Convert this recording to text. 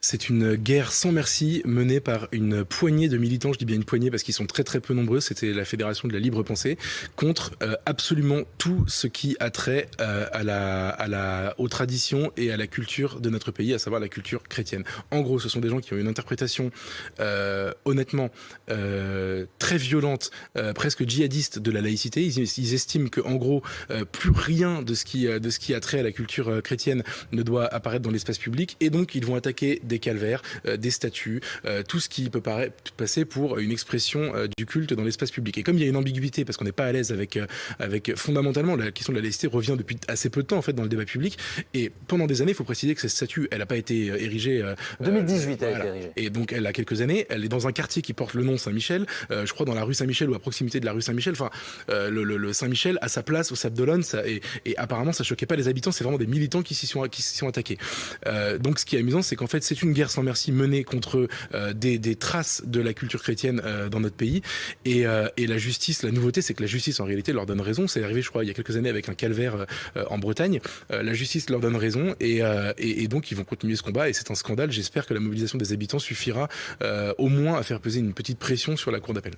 C'est une guerre sans merci menée par une poignée de militants, je dis bien une poignée parce qu'ils sont très très peu nombreux, c'était la Fédération de la Libre Pensée, contre absolument tout ce qui a trait aux traditions et à la culture de notre pays, à savoir la culture chrétienne. En gros, ce sont des gens qui ont une interprétation honnêtement très violente, presque djihadiste de la laïcité. Ils estiment que, en gros, plus rien de ce qui a trait à la culture chrétienne ne doit apparaître dans l'espace public, et donc ils vont attaquer des calvaires, des statues, tout ce qui peut passer pour une expression du culte dans l'espace public. Et comme il y a une ambiguïté, parce qu'on n'est pas à l'aise avec fondamentalement la question de la laïcité revient depuis assez peu de temps en fait dans le débat public. Et pendant des années, il faut préciser que cette statue, elle n'a pas été érigée. 2018, elle a voilà. été érigée. Et donc elle a quelques années. Elle est dans un quartier qui porte le nom Saint-Michel, je crois dans la rue Saint-Michel ou à proximité de la rue Saint-Michel. Enfin, le Saint-Michel a sa place au Sable d'Olonne, et apparemment ça choquait pas les habitants. C'est vraiment des militants qui s'y sont attaqués. Donc ce qui est amusant, c'est qu'en fait c'est une guerre sans merci menée contre des traces de la culture chrétienne dans notre pays, et la justice, la nouveauté, c'est que la justice en réalité leur donne raison. C'est arrivé, je crois, il y a quelques années avec un calvaire en Bretagne. La justice leur donne raison, et donc ils vont continuer ce combat, et c'est un scandale. J'espère que la mobilisation des habitants suffira au moins à faire peser une petite pression sur la cour d'appel.